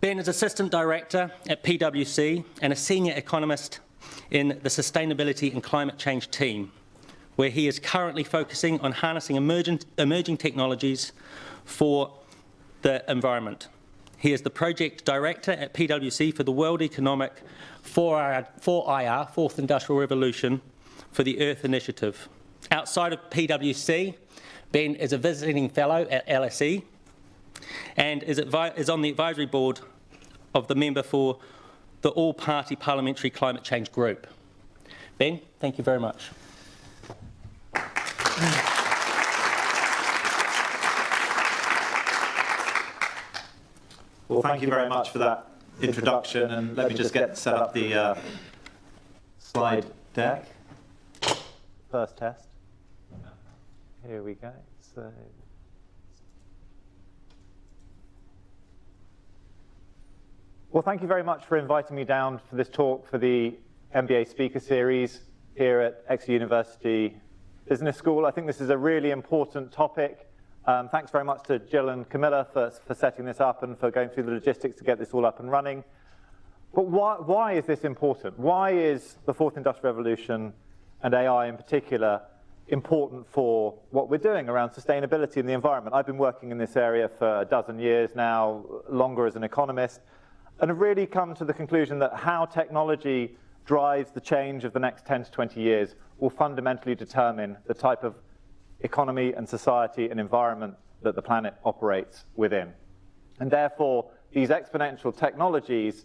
Ben is Assistant Director at PWC and a Senior Economist in the Sustainability and Climate Change team, where he is currently focusing on harnessing emerging technologies for the environment. He is the Project Director at PWC for the World Economic 4IR, Fourth Industrial Revolution, for the Earth Initiative. Outside of PWC, Ben is a visiting fellow at LSE and is on the advisory board of the member for the All-Party Parliamentary Climate Change Group. Ben, thank you very much. Well, thank you very much for that introduction, and let me just set up the slide deck. First test. Here we go. Well, thank you very much for inviting me down for this talk for the MBA Speaker Series here at Exeter University Business School. I think this is a really important topic. Thanks very much to Jill and Camilla for setting this up and for going through the logistics to get this all up and running. But why is this important? Why is the Fourth Industrial Revolution and AI in particular important for what we're doing around sustainability and the environment? I've been working in this area for a dozen years now, longer as an economist, and have really come to the conclusion that how technology drives the change of the next 10 to 20 years will fundamentally determine the type of economy and society and environment that the planet operates within. And therefore, these exponential technologies,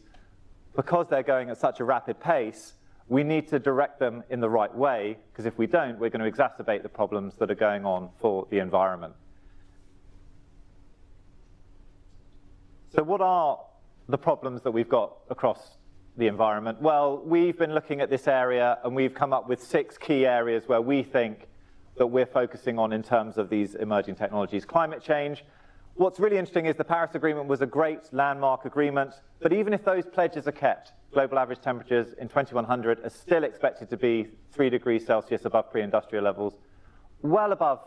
because they're going at such a rapid pace, we need to direct them in the right way, because if we don't, we're going to exacerbate the problems that are going on for the environment. So what are the problems that we've got across the environment? Well, we've been looking at this area and we've come up with 6 key areas where we think that we're focusing on in terms of these emerging technologies. Climate change. What's really interesting is the Paris Agreement was a great landmark agreement, but even if those pledges are kept, global average temperatures in 2100 are still expected to be 3 degrees Celsius above pre-industrial levels, well above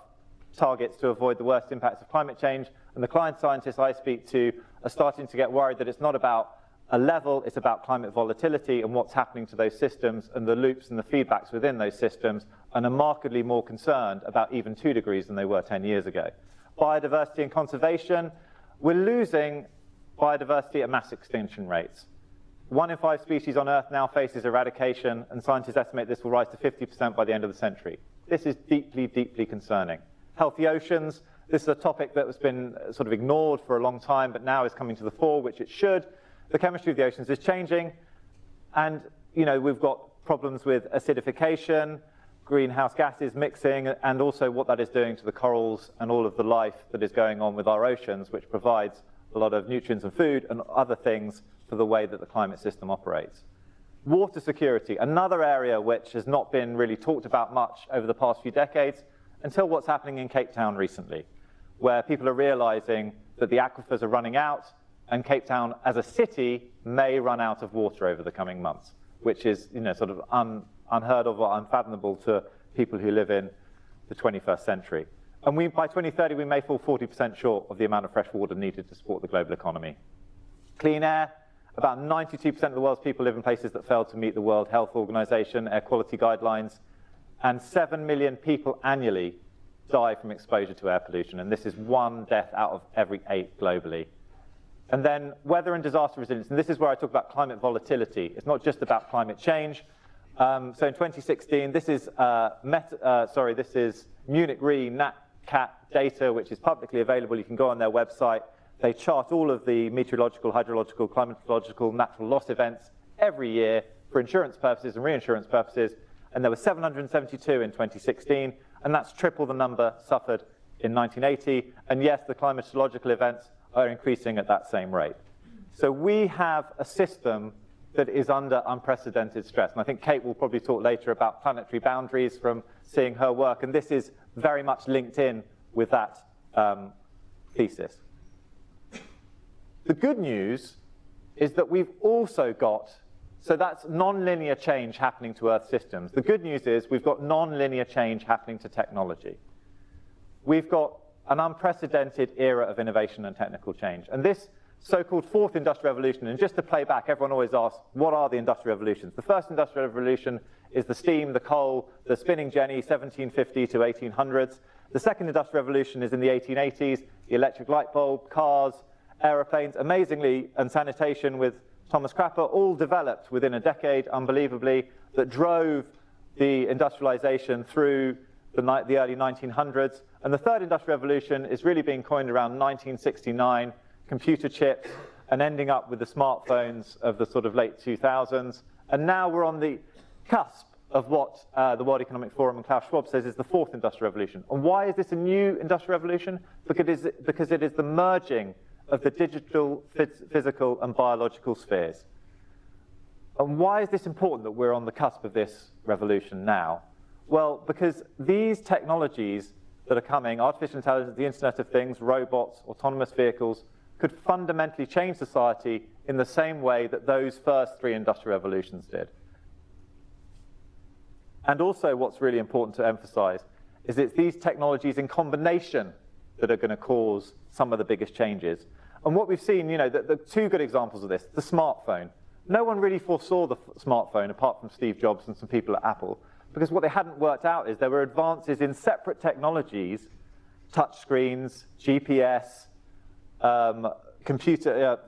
targets to avoid the worst impacts of climate change. And the climate scientists I speak to are starting to get worried that it's not about a level, it's about climate volatility and what's happening to those systems and the loops and the feedbacks within those systems, and are markedly more concerned about even 2 degrees than they were 10 years ago. Biodiversity and conservation. We're losing biodiversity at mass extinction rates. 1 in 5 species on Earth now faces eradication, and scientists estimate this will rise to 50% by the end of the century. This is deeply, deeply concerning. Healthy oceans. This is a topic that has been sort of ignored for a long time, but now is coming to the fore, which it should. The chemistry of the oceans is changing, and we've got problems with acidification, greenhouse gases mixing, and also what that is doing to the corals and all of the life that is going on with our oceans, which provides a lot of nutrients and food and other things for the way that the climate system operates. Water security, another area which has not been really talked about much over the past few decades, until what's happening in Cape Town recently, where people are realizing that the aquifers are running out, and Cape Town as a city may run out of water over the coming months, which is sort of unheard of or unfathomable to people who live in the 21st century. And by 2030, we may fall 40% short of the amount of fresh water needed to support the global economy. Clean air. About 92% of the world's people live in places that fail to meet the World Health Organization air quality guidelines, and 7 million people annually die from exposure to air pollution, and this is 1 death out of every 8 globally. And then weather and disaster resilience, and this is where I talk about climate volatility. It's not just about climate change. So in 2016, this is Munich Re NatCat data, which is publicly available. You can go on their website. They chart all of the meteorological, hydrological, climatological, natural loss events every year for insurance purposes and reinsurance purposes. And there were 772 in 2016, and that's triple the number suffered in 1980. And yes, the climatological events are increasing at that same rate. So we have a system that is under unprecedented stress. And I think Kate will probably talk later about planetary boundaries from seeing her work, and this is very much linked in with that thesis. The good news is that we've also got, so that's non-linear change happening to Earth systems. The good news is we've got non-linear change happening to technology. We've got an unprecedented era of innovation and technical change. And this so-called fourth industrial revolution. And just to play back, everyone always asks, what are the industrial revolutions? The first industrial revolution is the steam, the coal, the spinning jenny, 1750 to 1800s. The second industrial revolution is in the 1880s, the electric light bulb, cars, aeroplanes, amazingly, and sanitation with Thomas Crapper, all developed within a decade, unbelievably, that drove the industrialization through the early 1900s. And the third industrial revolution is really being coined around 1969, computer chips, and ending up with the smartphones of the sort of late 2000s. And now we're on the cusp of what the World Economic Forum and Klaus Schwab says is the fourth industrial revolution. And why is this a new industrial revolution? Because it is the merging of the digital, physical, and biological spheres. And why is this important that we're on the cusp of this revolution now? Well, because these technologies that are coming, artificial intelligence, the Internet of Things, robots, autonomous vehicles, could fundamentally change society in the same way that those first three industrial revolutions did. And also what's really important to emphasize is it's these technologies in combination that are going to cause some of the biggest changes. And what we've seen, the two good examples of this, the smartphone. No one really foresaw the smartphone apart from Steve Jobs and some people at Apple, because what they hadn't worked out is there were advances in separate technologies, touch screens, GPS, computer,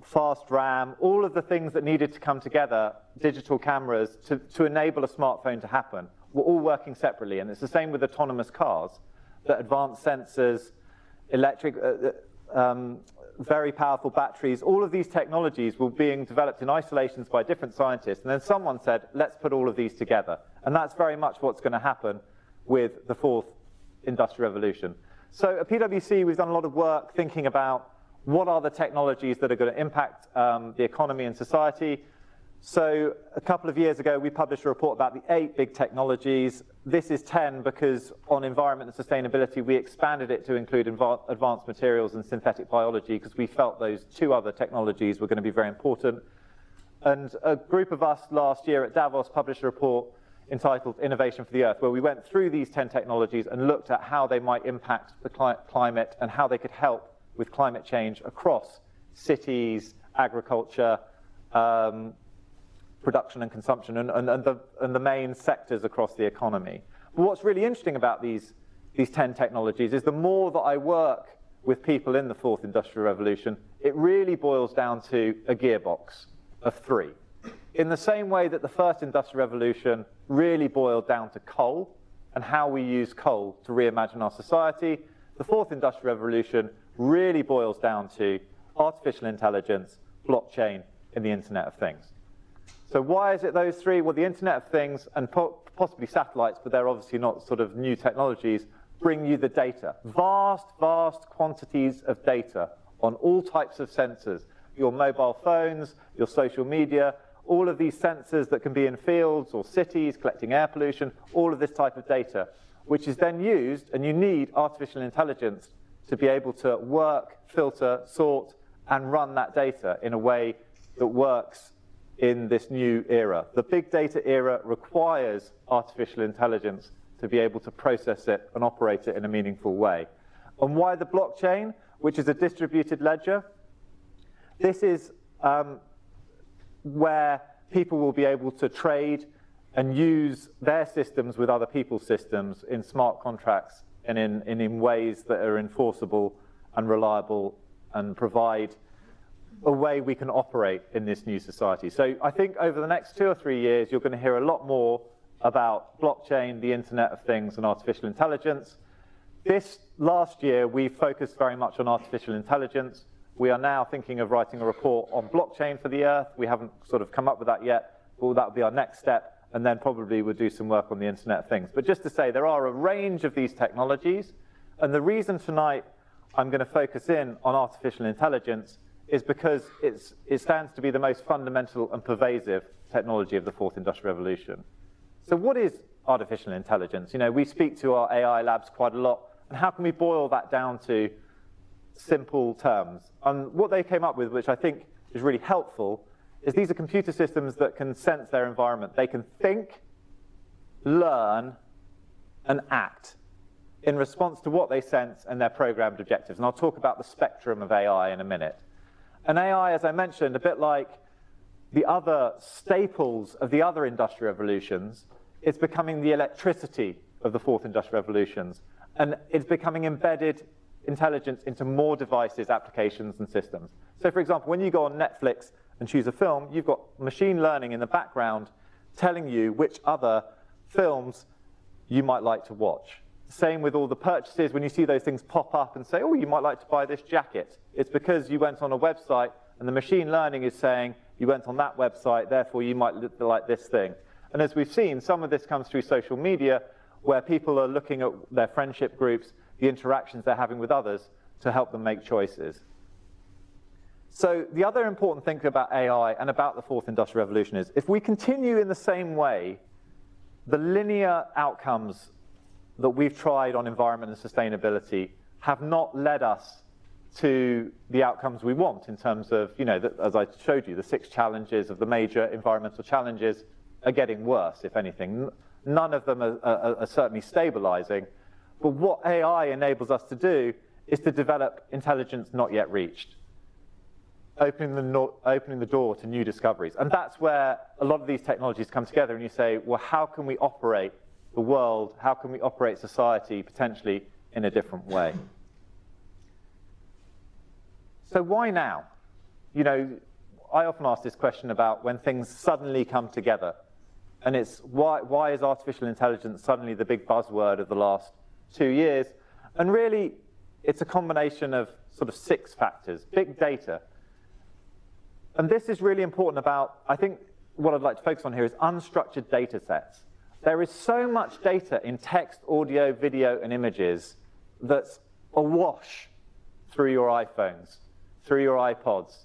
fast RAM, all of the things that needed to come together, digital cameras, to enable a smartphone to happen, were all working separately. And it's the same with autonomous cars, that advanced sensors, electric, very powerful batteries, all of these technologies were being developed in isolations by different scientists. And then someone said, let's put all of these together. And that's very much what's going to happen with the fourth industrial revolution. So at PwC, we've done a lot of work thinking about what are the technologies that are going to impact the economy and society. So a couple of years ago, we published a report about the 8 big technologies. This is 10 because on environment and sustainability, we expanded it to include advanced materials and synthetic biology because we felt those 2 other technologies were going to be very important. And a group of us last year at Davos published a report entitled Innovation for the Earth, where we went through these 10 technologies and looked at how they might impact the climate and how they could help with climate change across cities, agriculture, production and consumption, and the main sectors across the economy. But what's really interesting about these 10 technologies is the more that I work with people in the fourth industrial revolution, it really boils down to a gearbox of 3. In the same way that the first industrial revolution really boiled down to coal and how we use coal to reimagine our society, the fourth industrial revolution really boils down to artificial intelligence, blockchain, and the Internet of Things. So why is it those 3? Well, the Internet of Things and possibly satellites, but they're obviously not sort of new technologies, bring you the data. Vast, vast quantities of data on all types of sensors. Your mobile phones, your social media, all of these sensors that can be in fields or cities, collecting air pollution, all of this type of data, which is then used, and you need artificial intelligence to be able to work, filter, sort, and run that data in a way that works in this new era. The big data era requires artificial intelligence to be able to process it and operate it in a meaningful way. And why the blockchain, which is a distributed ledger? This is where people will be able to trade and use their systems with other people's systems in smart contracts and in ways that are enforceable and reliable and provide a way we can operate in this new society. So I think over the next 2 or 3 years, you're going to hear a lot more about blockchain, the Internet of Things, and artificial intelligence. This last year, we focused very much on artificial intelligence. We are now thinking of writing a report on blockchain for the Earth. We haven't sort of come up with that yet, but that will be our next step, and then probably we'll do some work on the Internet of Things. But just to say, there are a range of these technologies, and the reason tonight I'm going to focus in on artificial intelligence is because it stands to be the most fundamental and pervasive technology of the fourth industrial revolution. So what is artificial intelligence? We speak to our AI labs quite a lot, and how can we boil that down to simple terms? And what they came up with, which I think is really helpful, is these are computer systems that can sense their environment. They can think, learn, and act in response to what they sense and their programmed objectives. And I'll talk about the spectrum of AI in a minute. And AI, as I mentioned, a bit like the other staples of the other industrial revolutions, it's becoming the electricity of the fourth industrial revolutions. And it's becoming embedded intelligence into more devices, applications, and systems. So for example, when you go on Netflix and choose a film, you've got machine learning in the background telling you which other films you might like to watch. Same with all the purchases. When you see those things pop up and say, oh, you might like to buy this jacket, it's because you went on a website and the machine learning is saying you went on that website, therefore you might like this thing. And as we've seen, some of this comes through social media, where people are looking at their friendship groups, the interactions they're having with others, to help them make choices. So the other important thing about AI and about the fourth industrial revolution is, if we continue in the same way, the linear outcomes that we've tried on environment and sustainability have not led us to the outcomes we want in terms of, as I showed you, the 6 challenges of the major environmental challenges are getting worse, if anything. None of them are certainly stabilizing. But what AI enables us to do is to develop intelligence not yet reached, opening the door to new discoveries. And that's where a lot of these technologies come together, and you say, well, how can we operate the world, how can we operate society potentially in a different way? So why now? I often ask this question about when things suddenly come together. And it's why is artificial intelligence suddenly the big buzzword of the last 2 years? And really, it's a combination of sort of 6 factors. Big data. And this is really important about, I think what I'd like to focus on here is unstructured data sets. There is so much data in text, audio, video, and images that's awash through your iPhones, through your iPods,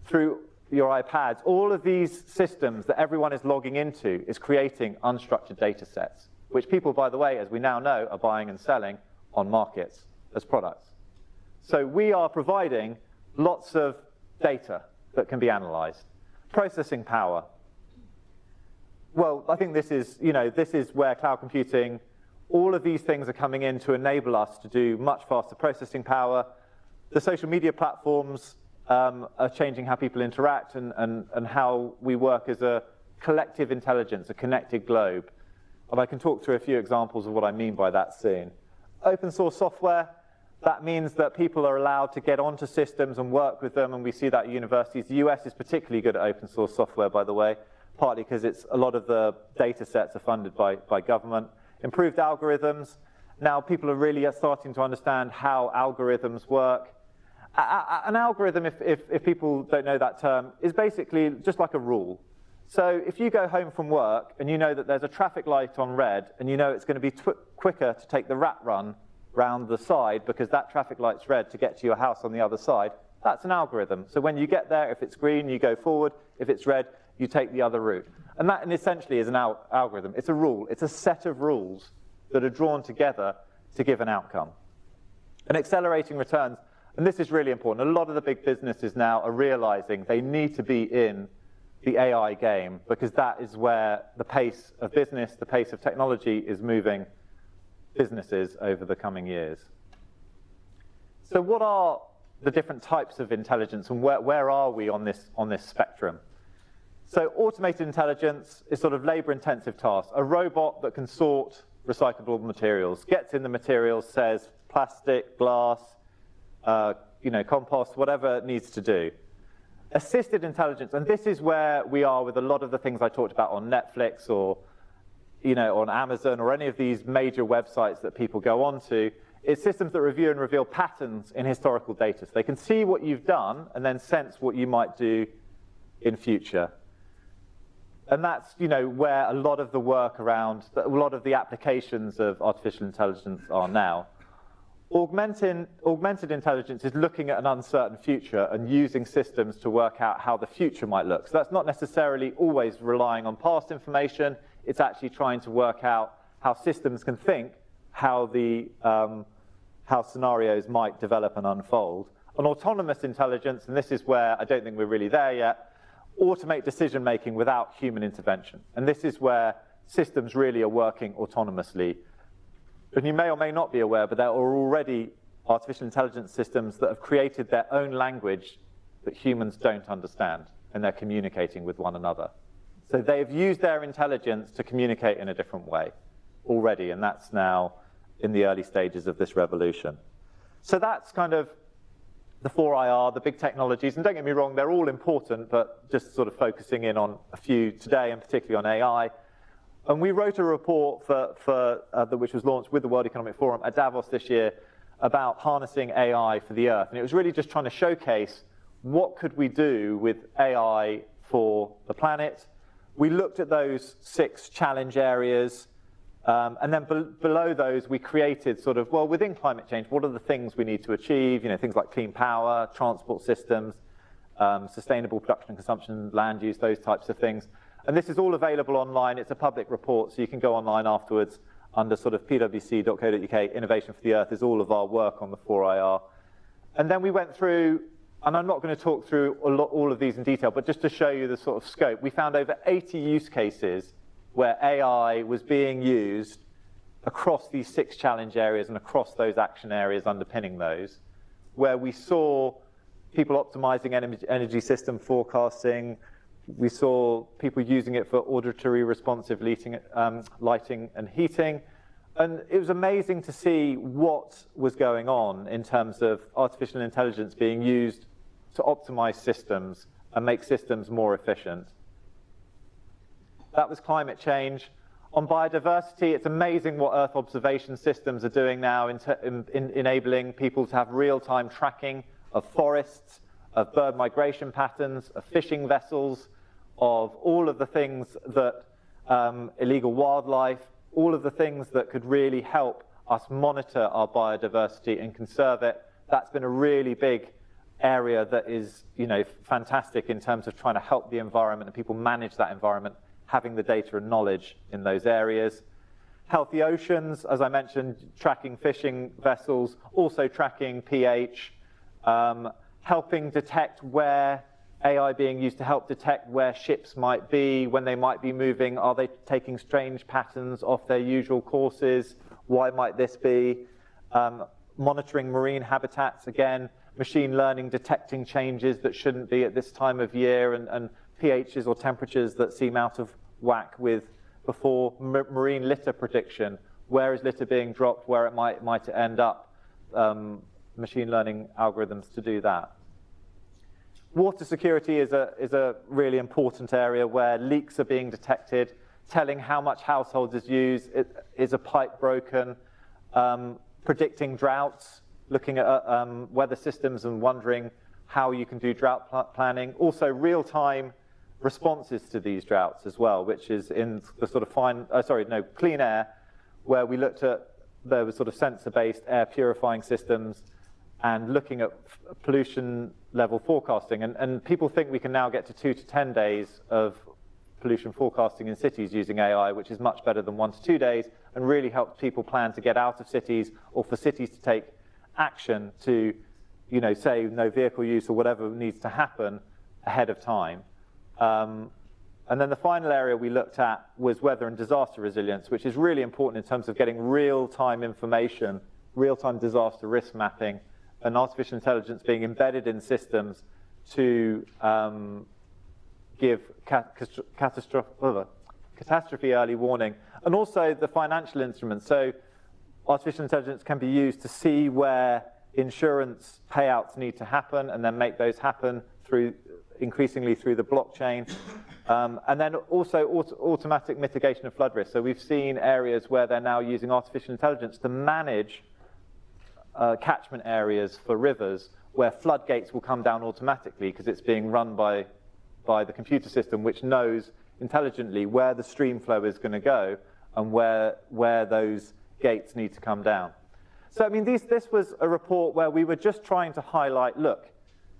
through your iPads. All of these systems that everyone is logging into is creating unstructured data sets, which people, by the way, as we now know, are buying and selling on markets as products. So we are providing lots of data that can be analyzed. Processing power. Well, I think this is where cloud computing, all of these things are coming in to enable us to do much faster processing power. The social media platforms are changing how people interact and how we work as a collective intelligence, a connected globe. And I can talk through a few examples of what I mean by that soon. Open source software, that means that people are allowed to get onto systems and work with them, and we see that at universities. The US is particularly good at open source software, by the way, partly because a lot of the data sets are funded by government. Improved algorithms. Now people are really starting to understand how algorithms work. An algorithm, if people don't know that term, is basically just like a rule. So if you go home from work and you know that there's a traffic light on red and you know it's going to be quicker to take the rat run round the side because that traffic light's red to get to your house on the other side, that's an algorithm. So when you get there, if it's green, you go forward. If it's red, you take the other route. And that essentially is an algorithm. It's a rule. It's a set of rules that are drawn together to give an outcome. And accelerating returns, and this is really important. A lot of the big businesses now are realizing they need to be in the AI game because that is where the pace of business, the pace of technology is moving businesses over the coming years. So what are the different types of intelligence and where are we on this spectrum? So automated intelligence is sort of labor-intensive task. A robot that can sort recyclable materials, gets in the materials, says plastic, glass, compost, whatever it needs to do. Assisted intelligence, and this is where we are with a lot of the things I talked about on Netflix or on Amazon or any of these major websites that people go onto. It's systems that review and reveal patterns in historical data. So they can see what you've done and then sense what you might do in future. And that's where a lot of the work around, a lot of the applications of artificial intelligence are now. Augmented intelligence is looking at an uncertain future and using systems to work out how the future might look. So that's not necessarily always relying on past information. It's actually trying to work out how systems can think, how scenarios might develop and unfold. And autonomous intelligence, and this is where I don't think we're really there yet, automate decision-making without human intervention. And this is where systems really are working autonomously. And you may or may not be aware, but there are already artificial intelligence systems that have created their own language that humans don't understand, and they're communicating with one another. So they've used their intelligence to communicate in a different way already, and that's now in the early stages of this revolution. So that's kind of the 4IR, the big technologies, and don't get me wrong, they're all important, but just sort of focusing in on a few today, and particularly on AI. And we wrote a report which was launched with the World Economic Forum at Davos this year about harnessing AI for the Earth. And it was really just trying to showcase what could we do with AI for the planet. We looked at those 6 challenge areas, and then below those we created sort of, well, within climate change, what are the things we need to achieve? You know, things like clean power, transport systems, sustainable production and consumption, land use, those types of things. And this is all available online. It's a public report, so you can go online afterwards under sort of pwc.co.uk. Innovation for the Earth is all of our work on the 4IR. And then we went through, and I'm not going to talk through all of these in detail, but just to show you the sort of scope, we found over 80 use cases where AI was being used across these 6 challenge areas and across those action areas underpinning those, where we saw people optimizing energy system forecasting. We saw people using it for auditory responsive lighting and heating. And it was amazing to see what was going on in terms of artificial intelligence being used to optimize systems and make systems more efficient. That was climate change. On biodiversity, it's amazing what Earth observation systems are doing now in enabling people to have real-time tracking of forests, of bird migration patterns, of fishing vessels, of all of the things that illegal wildlife, all of the things that could really help us monitor our biodiversity and conserve it. That's been a really big area that is, you know, fantastic in terms of trying to help the environment and people manage that environment, having the data and knowledge in those areas. Healthy oceans, as I mentioned, tracking fishing vessels, also tracking pH, helping detect where AI being used to help detect where ships might be, when they might be moving. Are they taking strange patterns off their usual courses? Why might this be? Monitoring marine habitats, again, machine learning, detecting changes that shouldn't be at this time of year, and pHs or temperatures that seem out of whack with before. Marine litter prediction, where is litter being dropped, where it might end up. Machine learning algorithms to do that. Water security is a really important area where leaks are being detected, telling how much households use. Is a pipe broken? Predicting droughts, looking at weather systems and wondering how you can do drought planning. Also real-time responses to these droughts as well, which is in the sort of clean air, where we looked at the sort of sensor-based air purifying systems and looking at pollution level forecasting. And people think we can now get to 2 to 10 days of pollution forecasting in cities using AI, which is much better than 1 to 2 days, and really helps people plan to get out of cities, or for cities to take action to, you know, say no vehicle use or whatever needs to happen ahead of time. And then the final area we looked at was weather and disaster resilience, which is really important in terms of getting real-time information, real-time disaster risk mapping, and artificial intelligence being embedded in systems to give catastrophe early warning, and also the financial instruments. So artificial intelligence can be used to see where insurance payouts need to happen and then make those happen increasingly through the blockchain. And then also automatic mitigation of flood risk. So we've seen areas where they're now using artificial intelligence to manage catchment areas for rivers, where floodgates will come down automatically because it's being run by the computer system, which knows intelligently where the stream flow is going to go and where those gates need to come down. So I mean, this was a report where we were just trying to highlight, look,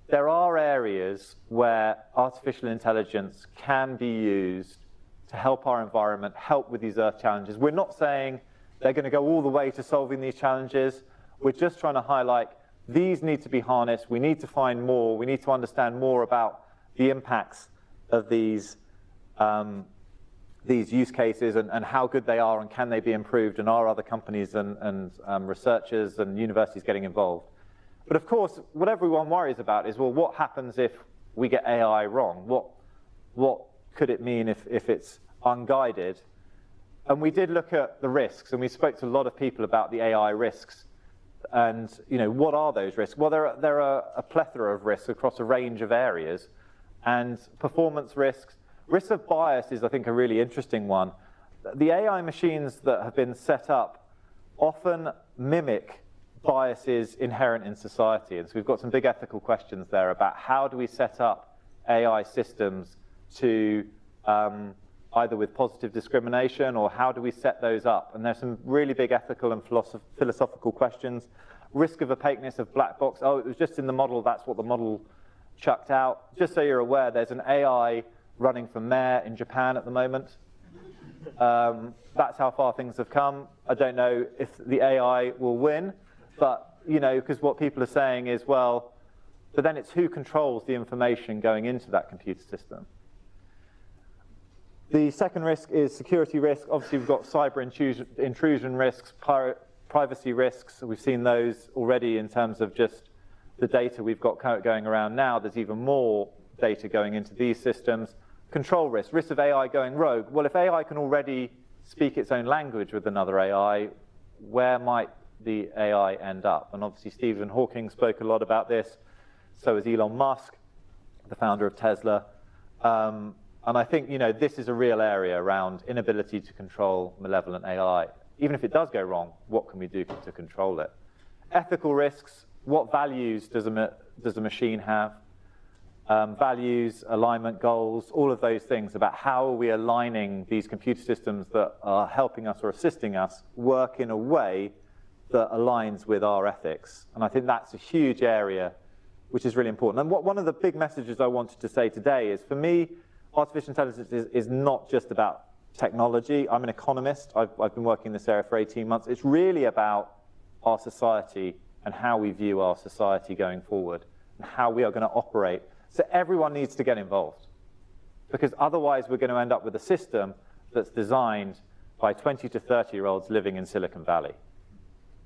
there are areas where artificial intelligence can be used to help our environment, help with these Earth challenges. We're not saying they're going to go all the way to solving these challenges. We're just trying to highlight these need to be harnessed. We need to find more. We need to understand more about the impacts of these use cases and how good they are and can they be improved, and are other companies and researchers and universities getting involved. But of course, what everyone worries about is, well, what happens if we get AI wrong? What could it mean if it's unguided? And we did look at the risks, and we spoke to a lot of people about the AI risks. And what are those risks? Well, there are a plethora of risks across a range of areas. And performance risks, risks of bias is, I think, a really interesting one. The AI machines that have been set up often mimic biases inherent in society. And so we've got some big ethical questions there about how do we set up AI systems to either with positive discrimination, or how do we set those up? And there's some really big ethical and philosophical questions. Risk of opaqueness of black box. Oh, it was just in the model, that's what the model chucked out. Just so you're aware, there's an AI running for mayor in Japan at the moment. That's how far things have come. I don't know if the AI will win, but, because what people are saying is, well, but then it's who controls the information going into that computer system. The second risk is security risk. Obviously, we've got cyber intrusion risks, privacy risks. We've seen those already in terms of just the data we've got going around now. There's even more data going into these systems. Control risk, risk of AI going rogue. Well, if AI can already speak its own language with another AI, where might the AI end up? And obviously, Stephen Hawking spoke a lot about this. So has Elon Musk, the founder of Tesla. And I think, this is a real area around inability to control malevolent AI. Even if it does go wrong, what can we do to control it? Ethical risks, what values does a machine have? Values, alignment, goals, all of those things about how are we aligning these computer systems that are helping us or assisting us work in a way that aligns with our ethics. And I think that's a huge area which is really important. And one of the big messages I wanted to say today is, for me, artificial intelligence is not just about technology. I'm an economist. I've been working in this area for 18 months. It's really about our society and how we view our society going forward and how we are going to operate. So everyone needs to get involved, because otherwise we're going to end up with a system that's designed by 20 to 30-year-olds living in Silicon Valley.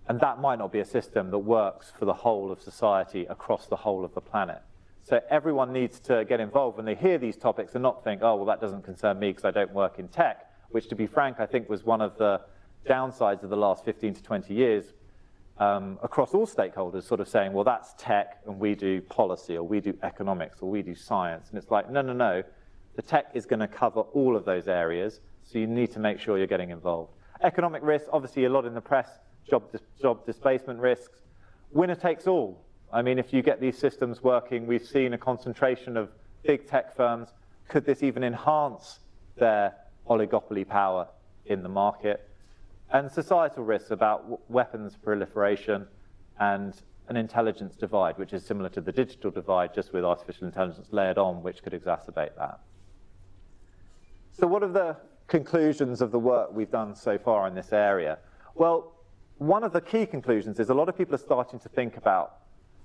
And that might not be a system that works for the whole of society across the whole of the planet. So everyone needs to get involved when they hear these topics and not think, oh, well, that doesn't concern me because I don't work in tech, which, to be frank, I think was one of the downsides of the last 15 to 20 years across all stakeholders, sort of saying, well, that's tech and we do policy, or we do economics, or we do science. And it's like, no. The tech is going to cover all of those areas, so you need to make sure you're getting involved. Economic risks, obviously a lot in the press, job displacement risks. Winner takes all. I mean, if you get these systems working, we've seen a concentration of big tech firms. Could this even enhance their oligopoly power in the market? And societal risks about weapons proliferation and an intelligence divide, which is similar to the digital divide, just with artificial intelligence layered on, which could exacerbate that. So what are the conclusions of the work we've done so far in this area? Well, one of the key conclusions is a lot of people are starting to think about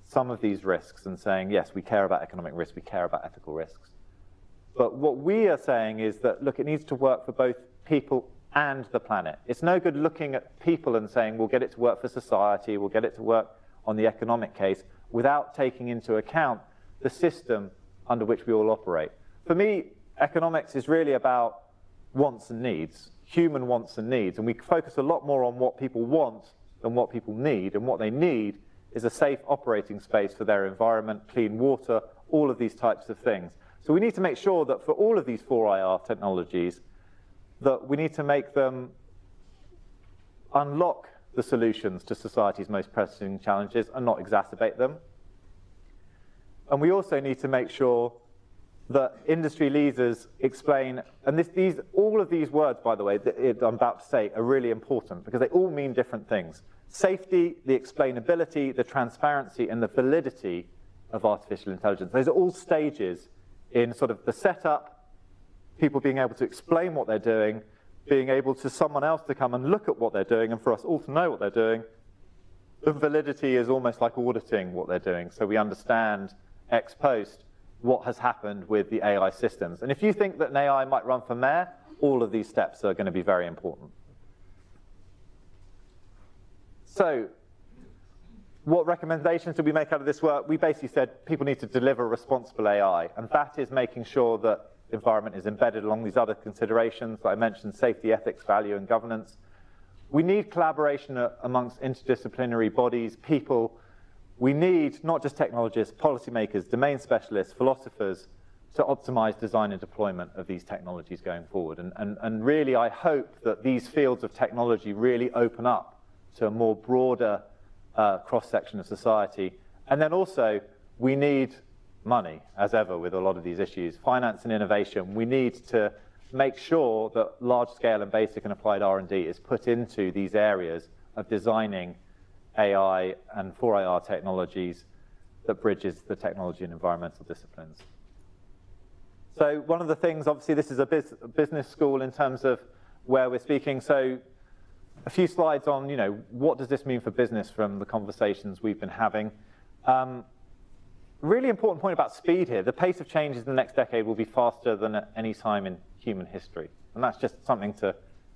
some of these risks and saying, yes, we care about economic risk, we care about ethical risks. But what we are saying is that, look, it needs to work for both people and the planet. It's no good looking at people and saying, we'll get it to work for society, we'll get it to work on the economic case, without taking into account the system under which we all operate. For me, economics is really about wants and needs, human wants and needs, and we focus a lot more on what people want than what people need, and what they need is a safe operating space for their environment, clean water, all of these types of things. So we need to make sure that for all of these 4IR technologies, that we need to make them unlock the solutions to society's most pressing challenges and not exacerbate them. And we also need to make sure that industry leaders explain, and all of these words, by the way, that I'm about to say are really important because they all mean different things. Safety, the explainability, the transparency, and the validity of artificial intelligence. Those are all stages in sort of the setup, people being able to explain what they're doing, being able to someone else to come and look at what they're doing, and for us all to know what they're doing. The validity is almost like auditing what they're doing, so we understand ex post what has happened with the AI systems. And if you think that an AI might run for mayor, all of these steps are going to be very important. So what recommendations did we make out of this work? We basically said people need to deliver responsible AI, and that is making sure that environment is embedded along these other considerations that I mentioned: safety, ethics, value, and governance. We need collaboration amongst interdisciplinary bodies, people. We need not just technologists, policymakers, domain specialists, philosophers, to optimize design and deployment of these technologies going forward. And really, I hope that these fields of technology really open up to a more broader cross-section of society. And then also, we need money, as ever with a lot of these issues. Finance and innovation. We need to make sure that large-scale and basic and applied R&D is put into these areas of designing AI and 4IR technologies that bridges the technology and environmental disciplines. So one of the things, obviously, this is a business school in terms of where we're speaking. So a few slides on, what does this mean for business from the conversations we've been having. Really important point about speed here. The pace of change in the next decade will be faster than at any time in human history. And that's just something to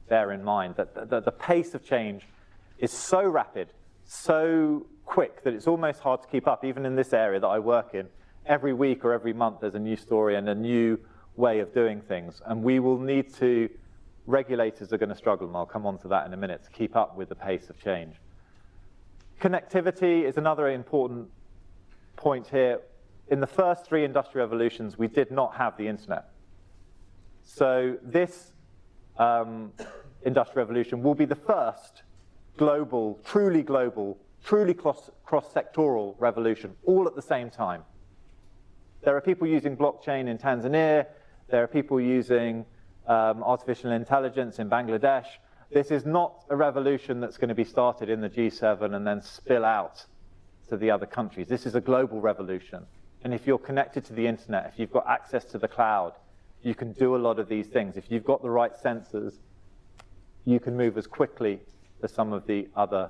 bear in mind, that the pace of change is so rapid, so quick, that it's almost hard to keep up, even in this area that I work in. Every week or every month there's a new story and a new way of doing things. And we will need to, regulators are going to struggle, and I'll come on to that in a minute, to keep up with the pace of change. Connectivity is another important point here. In the first 3 industrial revolutions, we did not have the internet. So this industrial revolution will be the first global, truly cross-sectoral revolution, all at the same time. There are people using blockchain in Tanzania. There are people using artificial intelligence in Bangladesh. This is not a revolution that's going to be started in the G7 and then spill out to the other countries. This is a global revolution. And if you're connected to the internet, if you've got access to the cloud, you can do a lot of these things. If you've got the right sensors, you can move as quickly as some of the other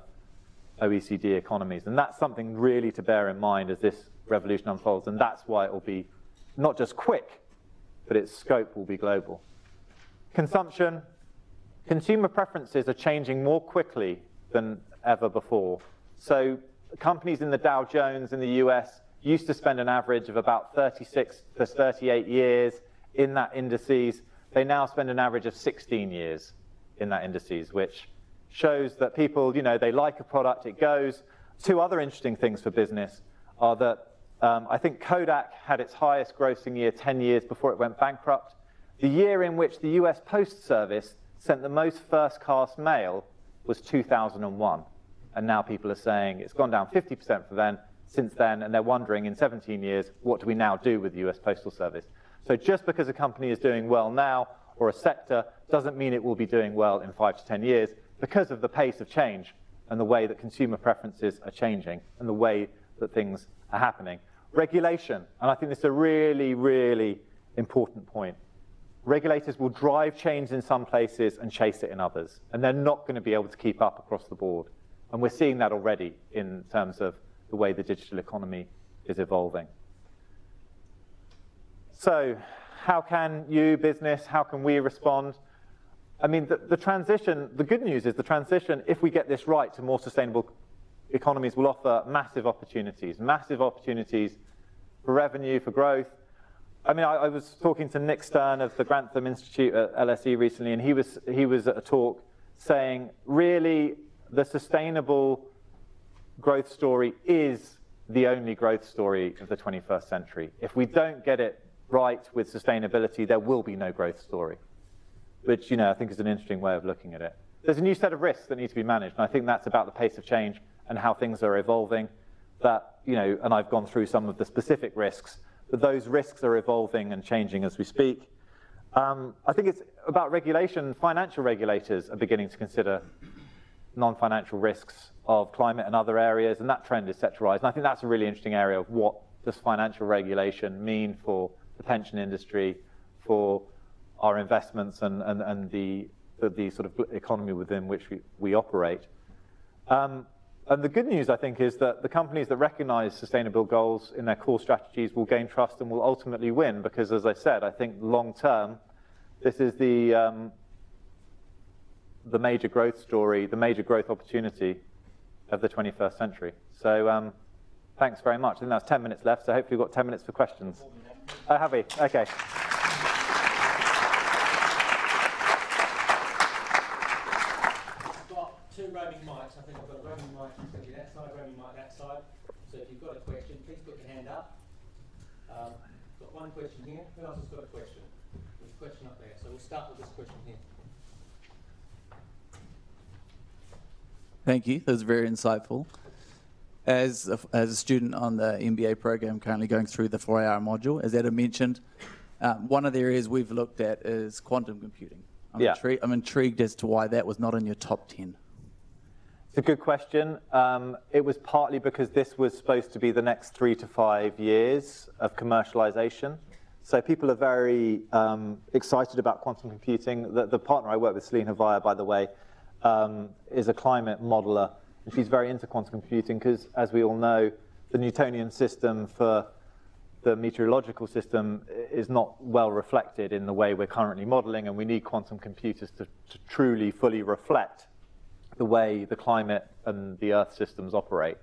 OECD economies. And that's something really to bear in mind as this revolution unfolds. And that's why it will be not just quick, but its scope will be global. Consumption. Consumer preferences are changing more quickly than ever before. So companies in the Dow Jones in the US used to spend an average of about 36 to 38 years in that indices. They now spend an average of 16 years in that indices, which shows that people, they like a product, it goes. 2 other interesting things for business are that I think Kodak had its highest grossing year 10 years before it went bankrupt. The year in which the US Post Service sent the most first-class mail was 2001. And now people are saying it's gone down 50% since then, and they're wondering in 17 years, what do we now do with the US Postal Service? So just because a company is doing well now, or a sector, doesn't mean it will be doing well in 5 to 10 years because of the pace of change and the way that consumer preferences are changing and the way that things are happening. Regulation, and I think this is a really, really important point. Regulators will drive change in some places and chase it in others, and they're not going to be able to keep up across the board. And we're seeing that already in terms of the way the digital economy is evolving. So how can you, business, how can we respond? I mean, the transition, the good news is the transition, if we get this right, to more sustainable economies will offer massive opportunities for revenue, for growth. I mean, I was talking to Nick Stern of the Grantham Institute at LSE recently, and he was at a talk saying, really, the sustainable growth story is the only growth story of the 21st century. If we don't get it right with sustainability, there will be no growth story, which, I think is an interesting way of looking at it. There's a new set of risks that need to be managed, and I think that's about the pace of change and how things are evolving. That, and I've gone through some of the specific risks, but those risks are evolving and changing as we speak. I think it's about regulation. Financial regulators are beginning to consider non-financial risks of climate and other areas, and that trend is set to rise. And I think that's a really interesting area of what does financial regulation mean for the pension industry, for our investments and the sort of economy within which we operate. And the good news, I think, is that the companies that recognize sustainable goals in their core strategies will gain trust and will ultimately win, because, as I said, I think long term, this is the major growth story, the major growth opportunity of the 21st century. So thanks very much. I think that's 10 minutes left, so hopefully we've got 10 minutes for questions. Oh, have we? Okay. Two roaming mics. I think I've got a roaming mic that's going to be that side, roaming mic that side. So if you've got a question, please put your hand up. Got one question here. Who else has got a question? There's a question up there. So we'll start with this question here. Thank you. That was very insightful. As a student on the MBA program currently going through the 4-hour module, as Adam mentioned, one of the areas we've looked at is quantum computing. I'm intrigued as to why that was not in your top 10. It's a good question. It was partly because this was supposed to be the next 3 to 5 years of commercialization. So people are very excited about quantum computing. The partner I work with, Celine Havaya, by the way, is a climate modeler. And she's very into quantum computing because, as we all know, the Newtonian system for the meteorological system is not well reflected in the way we're currently modeling, and we need quantum computers to truly, fully reflect the way the climate and the Earth systems operate.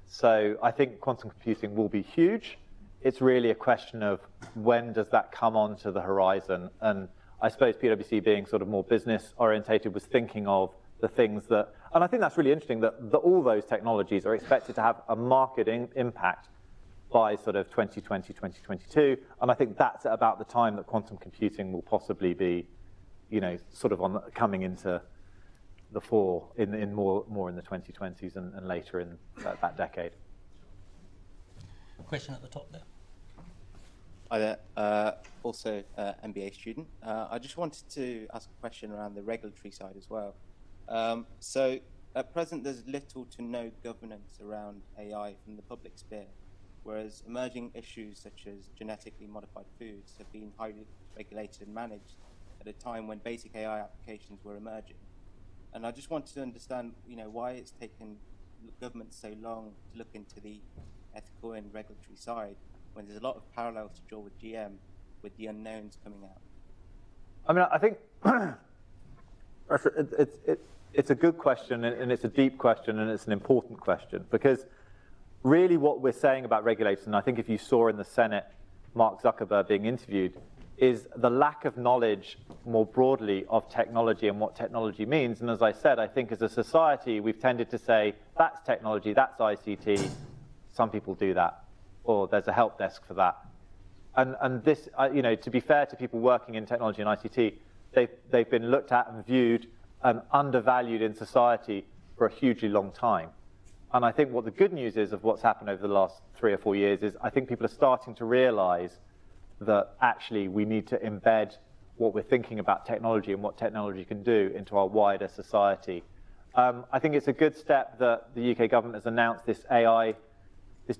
So I think quantum computing will be huge. It's really a question of when does that come onto the horizon. And I suppose PwC, being sort of more business orientated, was thinking of the things that, and I think that's really interesting that all those technologies are expected to have a market impact by sort of 2020, 2022. And I think that's at about the time that quantum computing will possibly be, you know, sort of coming into the fore in more in the 2020s and later in that decade. Question at the top there. Hi there, also MBA student. I just wanted to ask a question around the regulatory side as well. So at present, there's little to no governance around AI from the public sphere, whereas emerging issues such as genetically modified foods have been highly regulated and managed at a time when basic AI applications were emerging. And I just wanted to understand, you know, why it's taken governments so long to look into the ethical and regulatory side when there's a lot of parallels to draw with GM, with the unknowns coming out. I mean, I think it's a good question, and it's a deep question, and it's an important question, because really what we're saying about regulators, and I think if you saw in the Senate Mark Zuckerberg being interviewed, is the lack of knowledge more broadly of technology and what technology means. And as I said, I think as a society, we've tended to say, that's technology, that's ICT, some people do that, or there's a help desk for that. And this, you know, to be fair to people working in technology and ICT, they've been looked at and viewed and undervalued in society for a hugely long time. And I think what the good news is of what's happened over the last 3 or 4 years is I think people are starting to realize that actually we need to embed what we're thinking about technology and what technology can do into our wider society. I think it's a good step that the UK government has announced this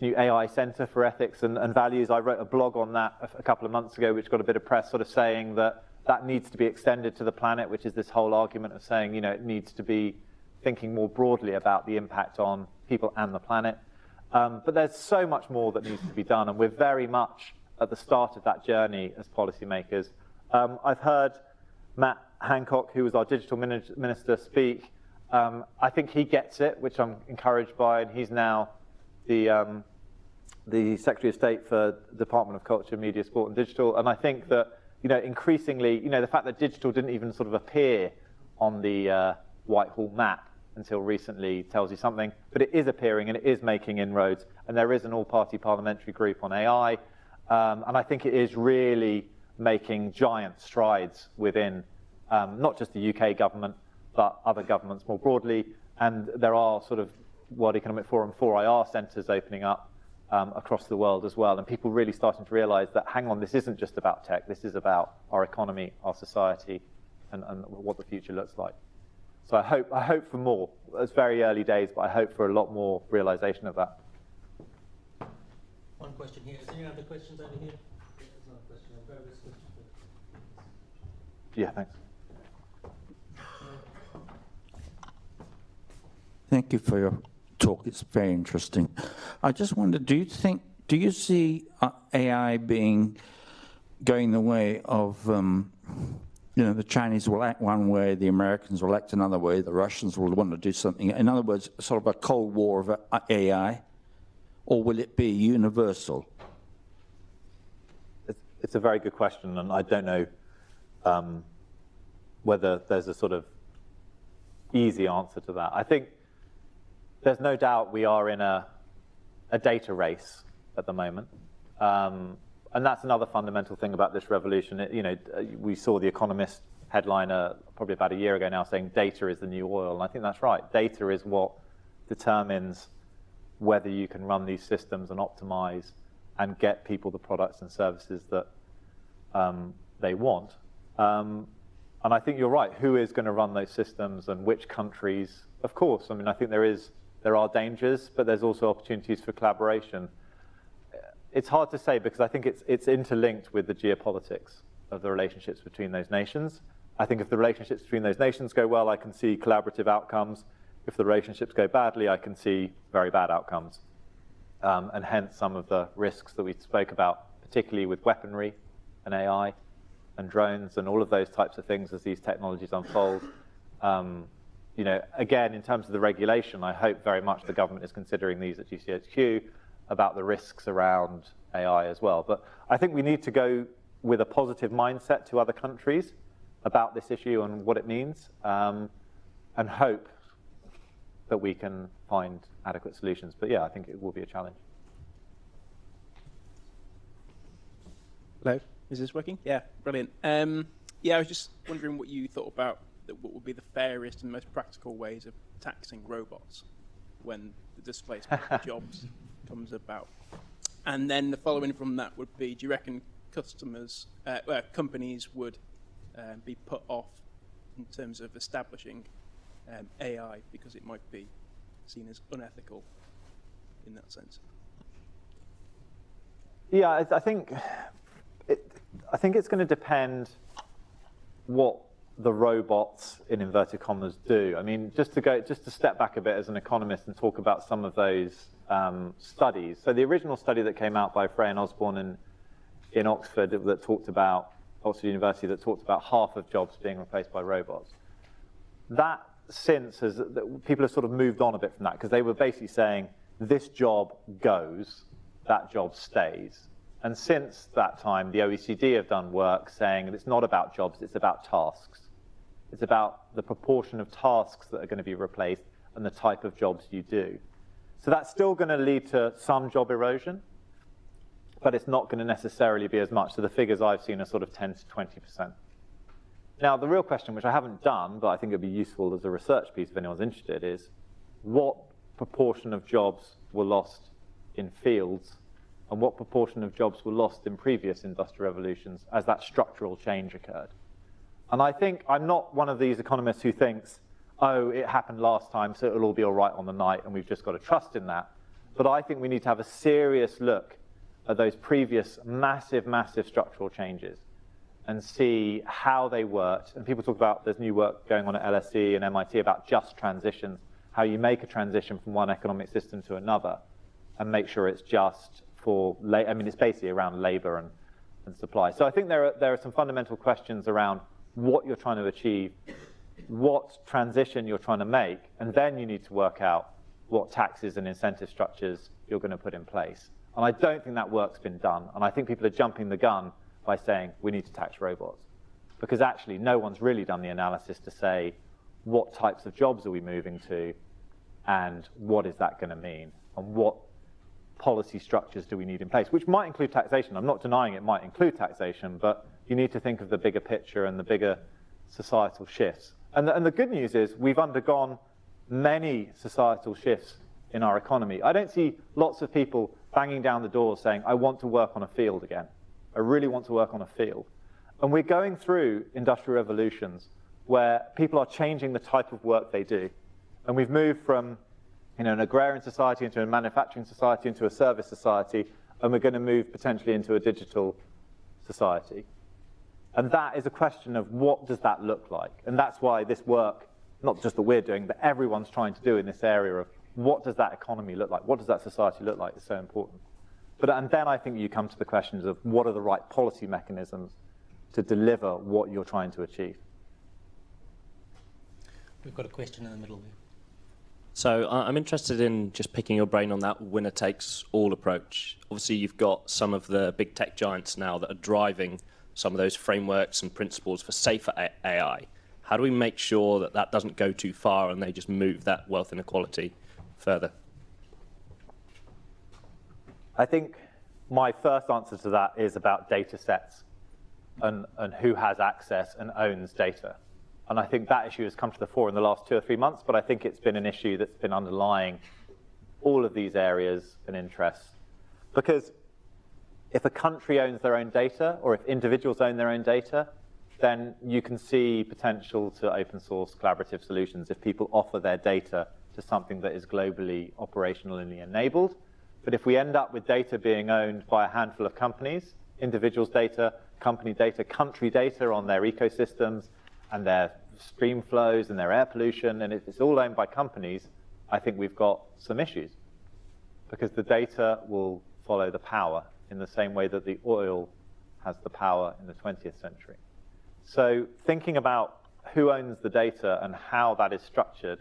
new AI Centre for Ethics and Values. I wrote a blog on that a couple of months ago, which got a bit of press sort of saying that needs to be extended to the planet, which is this whole argument of saying, you know, it needs to be thinking more broadly about the impact on people and the planet. But there's so much more that needs to be done, and we're very much at the start of that journey as policymakers. I've heard Matt Hancock, who was our digital minister, speak. I think he gets it, which I'm encouraged by, and he's now the Secretary of State for the Department of Culture, Media, Sport and Digital. And I think that, you know, increasingly, you know, the fact that digital didn't even sort of appear on the Whitehall map until recently tells you something, but it is appearing and it is making inroads, and there is an all-party parliamentary group on AI, and I think it is really making giant strides within not just the UK government, but other governments more broadly, and there are sort of World Economic Forum 4IR centres opening up across the world as well, and people really starting to realise that, hang on, this isn't just about tech, this is about our economy, our society, and what the future looks like. So I hope for more. It's very early days, but I hope for a lot more realisation of that. One question here. Is there any other questions over here? There's another question. I'll go with this question. Yeah, thanks. Thank you for your talk. It's very interesting. I just wondered, do you see AI going the way of, you know, the Chinese will act one way, the Americans will act another way, the Russians will want to do something. In other words, sort of a Cold War of AI, or will it be universal? It's a very good question, and I don't know whether there's a sort of easy answer to that. I think there's no doubt we are in a data race at the moment. And that's another fundamental thing about this revolution. We saw The Economist headliner probably about a year ago now saying data is the new oil, and I think that's right. Data is what determines whether you can run these systems and optimize and get people the products and services that they want. And I think you're right. Who is going to run those systems and which countries? Of course. I mean, I think there are dangers, but there's also opportunities for collaboration. It's hard to say because I think it's interlinked with the geopolitics of the relationships between those nations. I think if the relationships between those nations go well, I can see collaborative outcomes. If the relationships go badly, I can see very bad outcomes. And hence some of the risks that we spoke about, particularly with weaponry and AI and drones and all of those types of things as these technologies unfold. Again, in terms of the regulation, I hope very much the government is considering these at GCHQ about the risks around AI as well. But I think we need to go with a positive mindset to other countries about this issue and what it means, and hope that we can find adequate solutions. But yeah, I think it will be a challenge. Hello, is this working? Yeah, brilliant. Yeah, I was just wondering what you thought about what would be the fairest and most practical ways of taxing robots when the displacement of jobs comes about. And then the following from that would be, do you reckon companies would be put off in terms of establishing AI because it might be seen as unethical in that sense? Yeah, I think it's going to depend what the robots, in inverted commas, do. I mean, just to step back a bit as an economist and talk about some of those studies. So the original study that came out by Frey and Osborne in Oxford that talked about Oxford University that talked about half of jobs being replaced by robots. That people have sort of moved on a bit from that because they were basically saying this job goes, that job stays. And since that time, the OECD have done work saying that it's not about jobs, it's about tasks. It's about the proportion of tasks that are going to be replaced and the type of jobs you do. So that's still going to lead to some job erosion, but it's not going to necessarily be as much. So the figures I've seen are sort of 10 to 20%. Now, the real question, which I haven't done, but I think it would be useful as a research piece if anyone's interested, is what proportion of jobs were lost in fields and what proportion of jobs were lost in previous industrial revolutions as that structural change occurred. And I think I'm not one of these economists who thinks, oh, it happened last time, so it'll all be all right on the night, and we've just got to trust in that. But I think we need to have a serious look at those previous massive, massive structural changes and see how they worked. And people talk about, there's new work going on at LSE and MIT about just transitions, how you make a transition from one economic system to another and make sure it's just for, it's basically around labor and supply. So I think there are some fundamental questions around what you're trying to achieve, what transition you're trying to make, and then you need to work out what taxes and incentive structures you're going to put in place. And I don't think that work's been done. And I think people are jumping the gun by saying we need to tax robots. Because actually no one's really done the analysis to say what types of jobs are we moving to and what is that going to mean and what policy structures do we need in place, which might include taxation. I'm not denying it might include taxation, but you need to think of the bigger picture and the bigger societal shifts. And the good news is we've undergone many societal shifts in our economy. I don't see lots of people banging down the door saying, I want to work on a field again. I really want to work on a field. And we're going through industrial revolutions where people are changing the type of work they do. And we've moved from an agrarian society into a manufacturing society, into a service society, and we're going to move potentially into a digital society. And that is a question of what does that look like? And that's why this work, not just that we're doing, but everyone's trying to do in this area of what does that economy look like? What does that society look like is so important. And then I think you come to the questions of what are the right policy mechanisms to deliver what you're trying to achieve. We've got a question in the middle there. So I'm interested in just picking your brain on that winner-takes-all approach. Obviously, you've got some of the big tech giants now that are driving some of those frameworks and principles for safer AI. How do we make sure that that doesn't go too far and they just move that wealth inequality further? I think my first answer to that is about data sets and who has access and owns data. And I think that issue has come to the fore in the last 2 or 3 months, but I think it's been an issue that's been underlying all of these areas and interests. Because if a country owns their own data, or if individuals own their own data, then you can see potential to open source collaborative solutions if people offer their data to something that is globally operationally enabled. But if we end up with data being owned by a handful of companies, individuals' data, company data, country data on their ecosystems, and their stream flows and their air pollution, and if it's all owned by companies, I think we've got some issues. Because the data will follow the power in the same way that the oil has the power in the 20th century. So thinking about who owns the data and how that is structured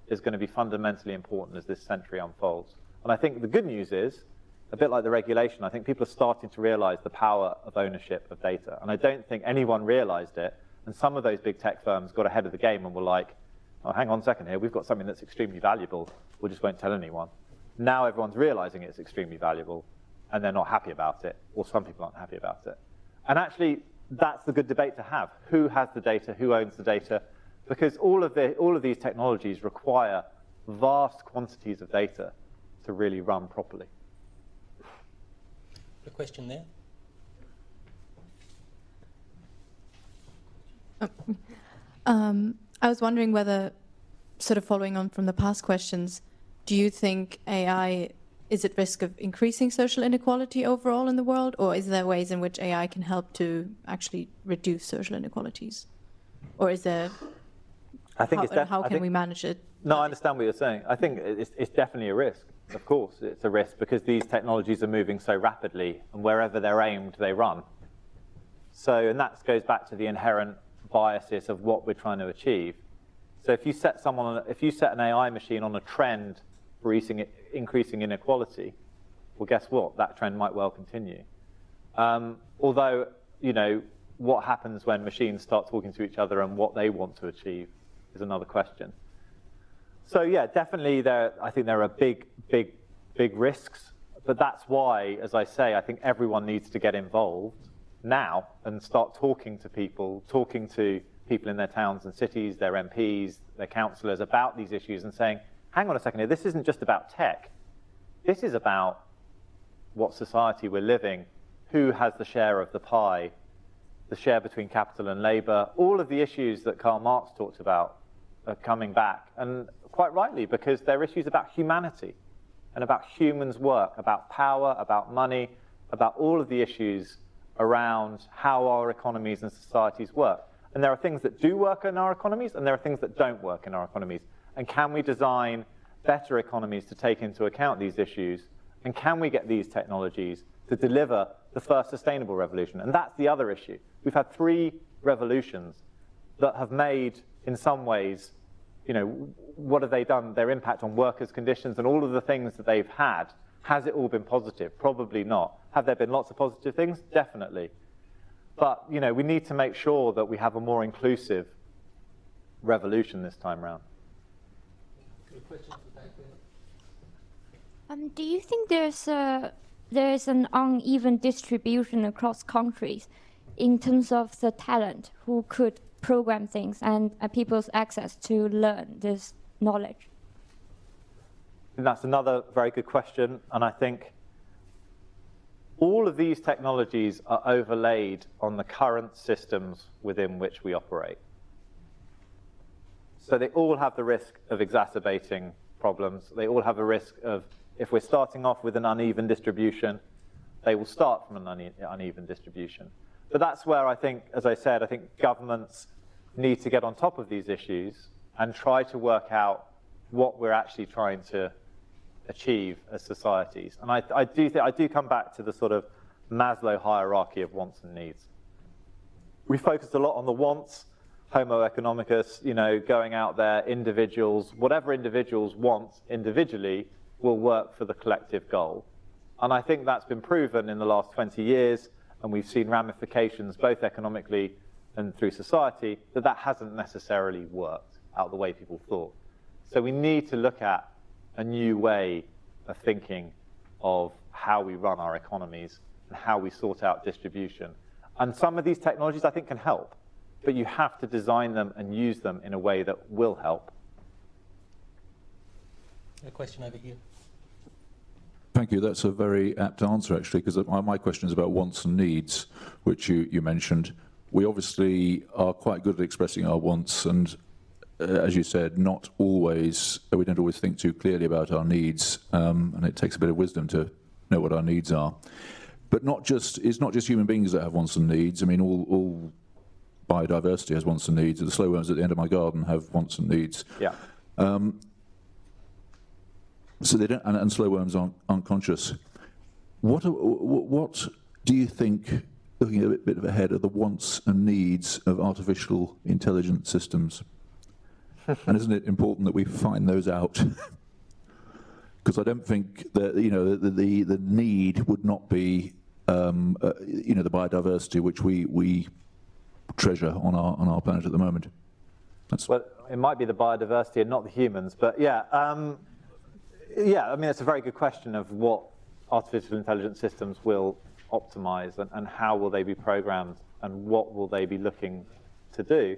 is going to be fundamentally important as this century unfolds. And I think the good news is, a bit like the regulation, I think people are starting to realize the power of ownership of data. And I don't think anyone realized it. And some of those big tech firms got ahead of the game and were like, oh, hang on a second here, we've got something that's extremely valuable, we just won't tell anyone. Now everyone's realizing it's extremely valuable, and they're not happy about it, or some people aren't happy about it. And actually, that's the good debate to have. Who has the data, who owns the data? Because all of these technologies require vast quantities of data to really run properly. A question there? I was wondering whether, sort of following on from the past questions, do you think AI is at risk of increasing social inequality overall in the world, or is there ways in which AI can help to actually reduce social inequalities? Or is there, how can we manage it? No, I understand what you're saying. I think it's definitely a risk. Of course, it's a risk because these technologies are moving so rapidly, and wherever they're aimed, they run. So, and that goes back to the inherent biases of what we're trying to achieve. So if you set an AI machine on a trend for increasing inequality, well, guess what? That trend might well continue. Although, you know, what happens when machines start talking to each other and what they want to achieve is another question. So yeah, definitely I think there are big risks, but that's why, as I say, I think everyone needs to get involved now and start talking to people in their towns and cities, their MPs, their councillors about these issues and saying, hang on a second here, this isn't just about tech. This is about what society we're living, who has the share of the pie, the share between capital and labour. All of the issues that Karl Marx talked about are coming back, and quite rightly, because they're issues about humanity and about humans' work, about power, about money, about all of the issues around how our economies and societies work. And there are things that do work in our economies, and there are things that don't work in our economies. And can we design better economies to take into account these issues? And can we get these technologies to deliver the first sustainable revolution? And that's the other issue. We've had 3 revolutions that have made, in some ways, you know, what have they done? Their impact on workers' conditions and all of the things that they've had. Has it all been positive? Probably not. Have there been lots of positive things? Definitely. But, you know, we need to make sure that we have a more inclusive revolution this time round. Do you think there's an uneven distribution across countries in terms of the talent who could program things and people's access to learn this knowledge? And that's another very good question, and I think all of these technologies are overlaid on the current systems within which we operate. So they all have the risk of exacerbating problems. They all have a risk of, if we're starting off with an uneven distribution, they will start from an uneven distribution. But that's where I think, as I said, I think governments need to get on top of these issues and try to work out what we're actually trying to achieve as societies. And I do come back to the sort of Maslow hierarchy of wants and needs. We focused a lot on the wants. Homo economicus, you know, going out there, individuals, whatever individuals want individually will work for the collective goal. And I think that's been proven in the last 20 years, and we've seen ramifications both economically and through society that hasn't necessarily worked out the way people thought. So we need to look at a new way of thinking of how we run our economies and how we sort out distribution. And some of these technologies I think can help, but you have to design them and use them in a way that will help. A question over here. Thank you. That's a very apt answer, actually, because my question is about wants and needs, which you mentioned. We obviously are quite good at expressing our wants, and as you said, we don't always think too clearly about our needs, and it takes a bit of wisdom to know what our needs are. But it's not just human beings that have wants and needs. I mean, all biodiversity has wants and needs. The slow worms at the end of my garden have wants and needs. Yeah. So they don't, and slow worms aren't conscious. What do you think, looking a bit ahead, are the wants and needs of artificial intelligence systems? And isn't it important that we find those out? Because I don't think that the need would not be the biodiversity which we treasure on our planet at the moment. Well, it might be the biodiversity and not the humans, but yeah. Yeah, I mean, it's a very good question of what artificial intelligence systems will optimize and how will they be programmed and what will they be looking to do.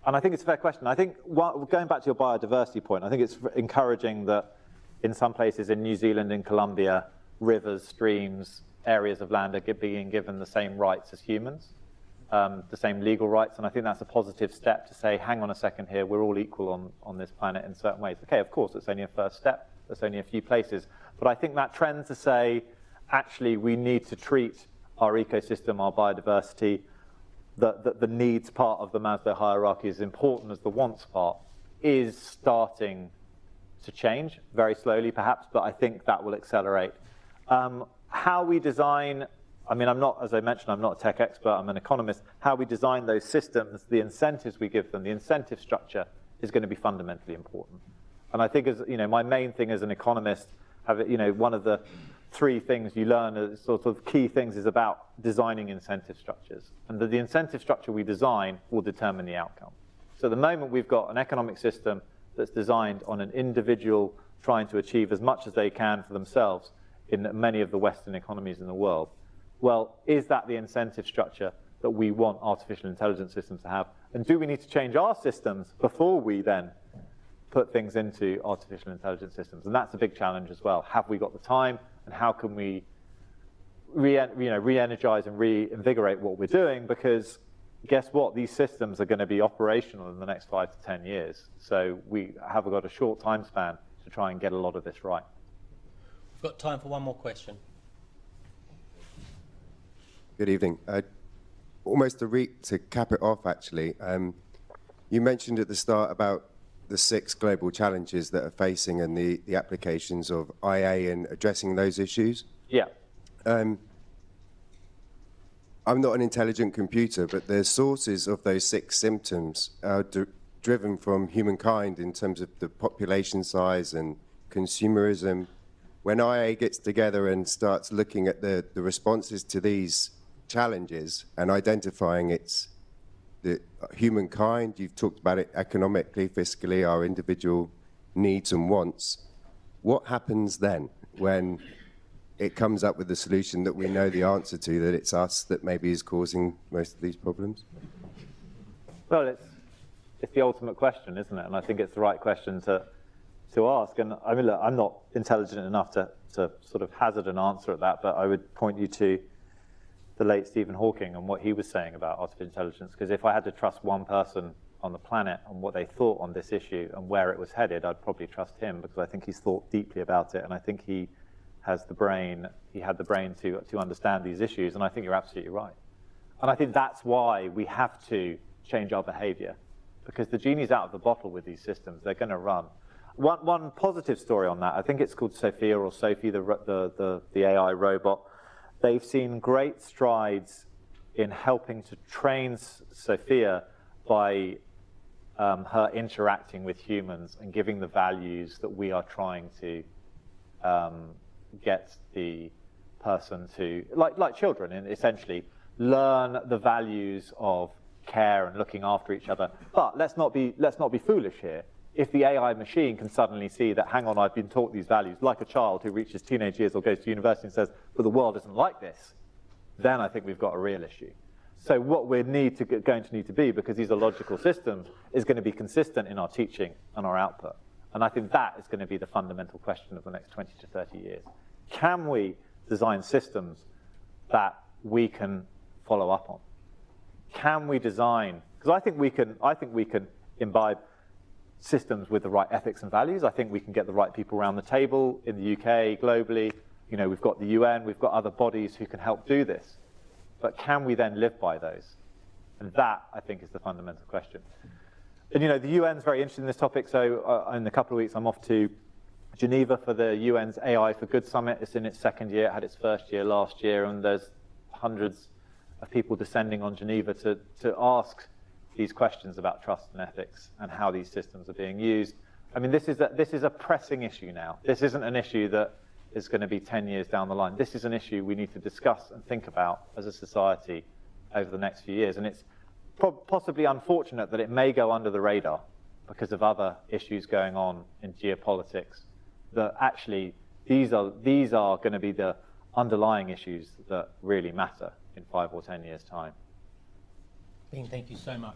And I think it's a fair question. I think, going back to your biodiversity point, I think it's encouraging that in some places in New Zealand, in Colombia, rivers, streams, areas of land are being given the same rights as humans, the same legal rights. And I think that's a positive step to say, hang on a second here, we're all equal on this planet in certain ways. Okay, of course, it's only a first step. There's only a few places. But I think that trend to say, actually, we need to treat our ecosystem, our biodiversity, the needs part of the Maslow hierarchy is important as the wants part, is starting to change, very slowly perhaps, but I think that will accelerate. How we design, I mean, as I mentioned, I'm not a tech expert, I'm an economist. How we design those systems, the incentives we give them, the incentive structure is going to be fundamentally important. And I think, my main thing as an economist, one of the three things you learn as sort of key things is about designing incentive structures. And the incentive structure we design will determine the outcome. So at the moment, we've got an economic system that's designed on an individual trying to achieve as much as they can for themselves in many of the Western economies in the world. Well, is that the incentive structure that we want artificial intelligence systems to have? And do we need to change our systems before we then put things into artificial intelligence systems? And that's a big challenge as well. Have we got the time? And how can we re-energize and reinvigorate what we're doing? Because guess what? These systems are going to be operational in the next 5 to 10 years. So we have got a short time span to try and get a lot of this right. We've got time for one more question. Good evening. Almost to cap it off, actually, you mentioned at the start about the 6 global challenges that are facing and the applications of IA in addressing those issues. Yeah. I'm not an intelligent computer, but the sources of those 6 symptoms are driven from humankind in terms of the population size and consumerism. When IA gets together and starts looking at the responses to these challenges and identifying the humankind, you've talked about it economically, fiscally, our individual needs and wants. What happens then when it comes up with a solution that we know the answer to, that it's us that maybe is causing most of these problems? Well, it's the ultimate question, isn't it? And I think it's the right question to ask. And I mean, look, I'm not intelligent enough to sort of hazard an answer at that, but I would point you to the late Stephen Hawking and what he was saying about artificial intelligence, because if I had to trust one person on the planet and what they thought on this issue and where it was headed, I'd probably trust him, because I think he's thought deeply about it, and I think he had the brain to understand these issues, and I think you're absolutely right. And I think that's why we have to change our behavior, because the genie's out of the bottle with these systems. They're going to run. One positive story on that, I think it's called Sophia or Sophie, the AI robot. They've seen great strides in helping to train Sophia by her interacting with humans and giving the values that we are trying to get the person to, like children, and essentially learn the values of care and looking after each other. But let's not be foolish here. If the AI machine can suddenly see that, hang on, I've been taught these values, like a child who reaches teenage years or goes to university and says, but the world isn't like this, then I think we've got a real issue. So what we're going to need to be, because these are logical systems, is going to be consistent in our teaching and our output. And I think that is going to be the fundamental question of the next 20 to 30 years. Can we design systems that we can follow up on? Can we design, because I think we can imbibe systems with the right ethics and values. I think we can get the right people around the table in the UK, globally. You know, we've got the UN, we've got other bodies who can help do this. But can we then live by those? And that, I think, is the fundamental question. And, you know, the UN's very interested in this topic. So in a couple of weeks, I'm off to Geneva for the UN's AI for Good Summit. It's in its second year. It had its first year last year. And there's hundreds of people descending on Geneva to ask these questions about trust and ethics and how these systems are being used. I mean, this is a pressing issue now. This isn't an issue that is going to be 10 years down the line. This is an issue we need to discuss and think about as a society over the next few years. And it's possibly unfortunate that it may go under the radar because of other issues going on in geopolitics, that actually these are going to be the underlying issues that really matter in 5 or 10 years' time. Dean, thank you so much.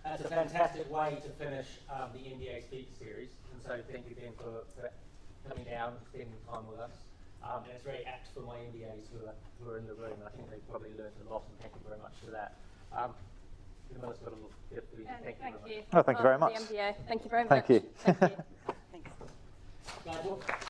That's a fantastic way to finish the MBA Speaker Series, and so thank you, Ben, for coming down and spending time with us. And it's very apt for my MBAs who are in the room. I think they've probably learned a lot, and thank you very much for that. Thank you. Oh, thank you very much. The MBA. Thank you very much. Thank you. Thank you.